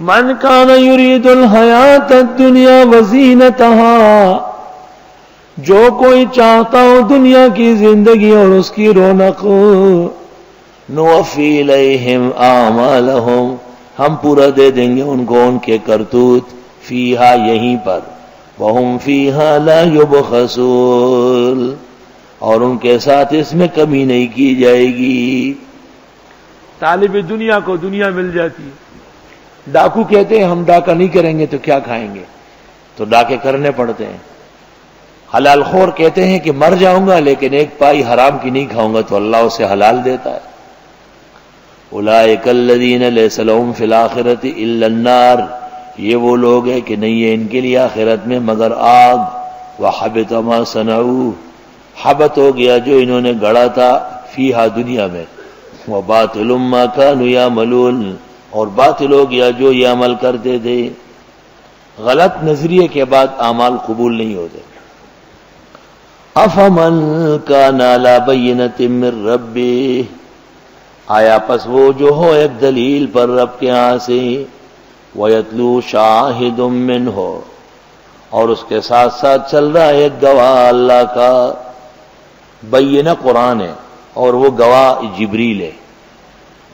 من کان یرید الحیات الدنیا وزینتها، جو کوئی چاہتا ہو دنیا کی زندگی اور اس کی رونق، نوفی الیہم اعمالہم، ہم پورا دے دیں گے ان کو ان کے کرتوت، فیہا یہیں پر، وہم فیہا لا یبخسون، اور ان کے ساتھ اس میں کمی نہیں کی جائے گی۔ طالب دنیا کو دنیا مل جاتی ہے، ڈاکو کہتے ہیں ہم ڈاکہ نہیں کریں گے تو کیا کھائیں گے، تو ڈاکے کرنے پڑتے ہیں۔ حلال خور کہتے ہیں کہ مر جاؤں گا لیکن ایک پائی حرام کی نہیں کھاؤں گا، تو اللہ اسے حلال دیتا ہے۔ اولئک الذین لیس لہم فی الآخرۃ الا النار، یہ وہ لوگ ہیں کہ نہیں ہے ان کے لیے آخرت میں مگر آگ، وحبط ما صنعوا، حبط ہو گیا جو انہوں نے گڑا تھا، فیہا دنیا میں، وباطل ما کانوا یعملون، اور باطل ہو گیا جو یہ عمل کرتے تھے۔ غلط نظریے کے بعد اعمال قبول نہیں ہوتے۔ افمن کان علی بینۃ من ربہ، آیا پس وہ جو ہو ایک دلیل پر رب کے ہاں سے، وَيَتْلُو شَاهِدٌ مِّنْهُ، اور اس کے ساتھ ساتھ چل رہا ہے ایک گواہ اللہ کا، بینہ قرآن ہے اور وہ گواہ جبریل ہے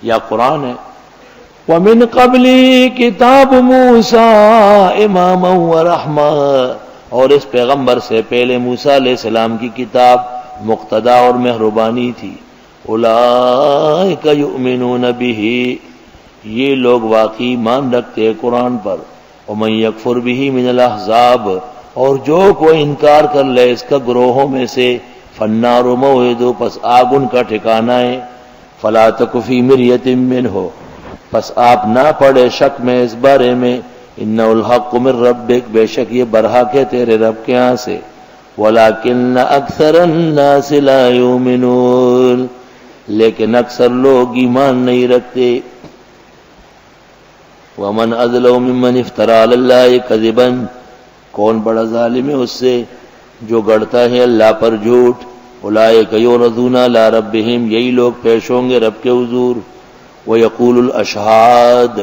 یا قرآن ہے۔ وَمِن قَبْلِ كِتَابُ مُوسَىٰ إِمَامًا وَرَحْمَةً، اور اس پیغمبر سے پہلے موسیٰ علیہ السلام کی کتاب مقتدا اور مہربانی تھی۔ اولئک یؤمنون بہ، یہ لوگ واقعی مان رکھتے ہیں قرآن پر۔ ومن یکفر بہ من الاحزاب، اور جو کوئی انکار کر لے اس کا گروہوں میں سے، فالنار موعدہ، پس آگ ان کا ٹھکانہ ہے۔ فلا تک فی مریۃ منہ، پس آپ نہ پڑے شک میں اس بارے میں، انہ الحق من ربک، بے شک یہ برحق ہے تیرے رب کے ہاں سے، ولکن اکثر الناس لا یؤمنون، لیکن اکثر لوگ ایمان نہیں رکھتے۔ ومن اظلم ممن افترى علی اللہ کذبا، کون بڑا ظالم ہے اس سے جو گڑتا ہے اللہ پر جھوٹ۔ اولئک یعرضون علی ربہم، یہی لوگ پیش ہوں گے رب کے حضور، ویقول الاشہاد،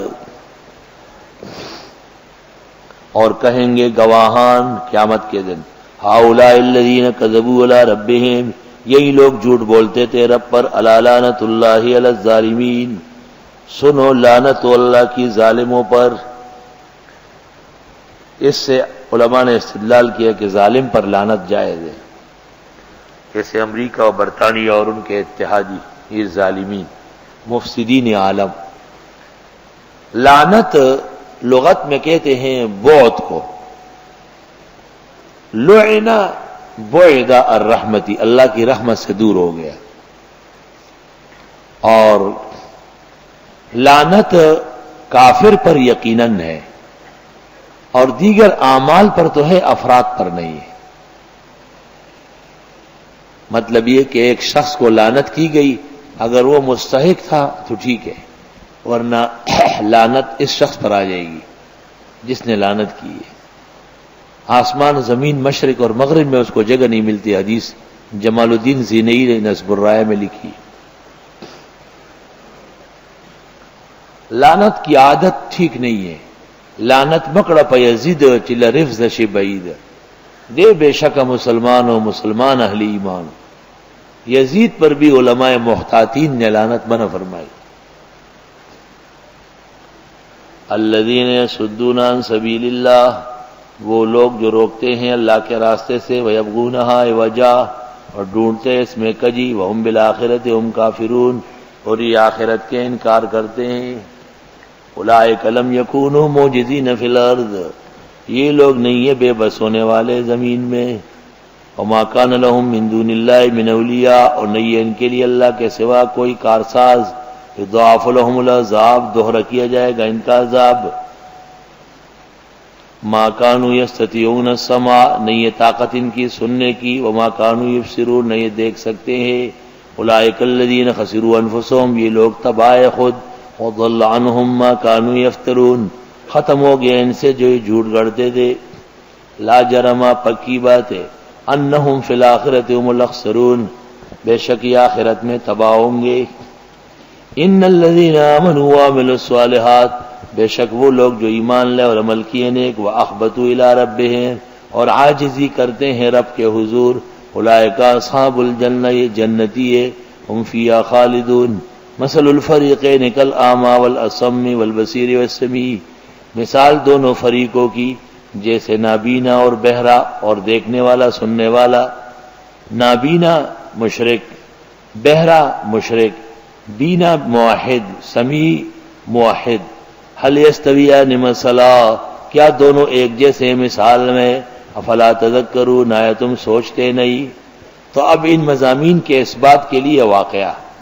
اور کہیں گے گواہان قیامت کے دن، ہؤلاء الذین کذبوا علی ربہم، یہی لوگ جھوٹ بولتے تھے رب پر، الا لعنۃ اللہ علی الظالمین، سنو لعنت اللہ کی ظالموں پر۔ اس سے علماء نے استدلال کیا کہ ظالم پر لعنت جائز ہے، جیسے امریکہ اور برطانیہ اور ان کے اتحادی، یہ ظالمین مفسدین عالم۔ لعنت لغت میں کہتے ہیں بعد کو، لعن بعد الرحمتی، اللہ کی رحمت سے دور ہو گیا، اور لعنت کافر پر یقیناً ہے، اور دیگر اعمال پر تو ہے، افراد پر نہیں ہے۔ مطلب یہ کہ ایک شخص کو لعنت کی گئی، اگر وہ مستحق تھا تو ٹھیک ہے، ورنہ لعنت اس شخص پر آ جائے گی جس نے لعنت کی ہے۔ آسمان زمین مشرق اور مغرب میں اس کو جگہ نہیں ملتی، حدیث جمال الدین زینئی نے نصب الرائے میں لکھی۔ لعنت کی عادت ٹھیک نہیں ہے، لعنت مکڑا پہ یزید چلا رفظ شی بعید، دے بے شک مسلمان و مسلمان اہل ایمان۔ یزید پر بھی علماء محتاطین نے لعنت منع فرمائی۔ الذین یصدون عن سبیل اللہ، وہ لوگ جو روکتے ہیں اللہ کے راستے سے، ویبغونہا عوجا، اور ڈھونڈتے اس میں کجی، وہم بالآخرۃ ہم کافرون، اور یہ آخرت کے انکار کرتے ہیں۔ اولئک لم یکونوا معجزین فی الارض، یہ لوگ نہیں ہیں بے بس ہونے والے زمین میں۔ وما کان لہم من دون اللہ من اولیاء، اور نہیں ہے ان کے لیے اللہ کے سوا کوئی کارساز، یضاعف لہم العذاب، دوہرا کیا جائے گا ان کا عذاب۔ ما کانوا یستطیعون السمع، نہیں ہے طاقت ان کی سننے کی، وما کانوا یبصرون، نہیں دیکھ سکتے ہیں۔ اولئک الذین خسروا انفسهم، یہ لوگ تباہ خود، وضل عنہم ما کانوا یفترون، ختم ہو گیا ان سے جو یہ جھوٹ گڑتے تھے۔ لا جرم، پکی بات ہے، انہم فی الآخرۃ هم الاخسرون، بے شک یہ آخرت میں تباہ ہوں گے۔ ان الذین آمنوا وعملوا الصالحات، بے شک وہ لوگ جو ایمان لے اور عمل کیے نیک، وَأَخْبَتُوا إِلَىٰ رَبِّهِمْ اور عاجزی کرتے ہیں رب کے حضور، اولئک اصحاب الجنہ یہ جنتی ہے، ہم فیہا خالدون، مثل الفریقین کالأعمى والأصم والبصیر والسمیع، مثال دونوں فریقوں کی جیسے نابینا اور بہرا اور دیکھنے والا سننے والا، نابینا مشرک، بہرا مشرک، بینا موحد، سمیع موحد، حل یستویان مثلا کیا دونوں ایک جیسے مثال میں، افلا تذکرون آیا تم سوچتے نہیں۔ تو اب ان مضامین کے اثبات کے لیے واقعہ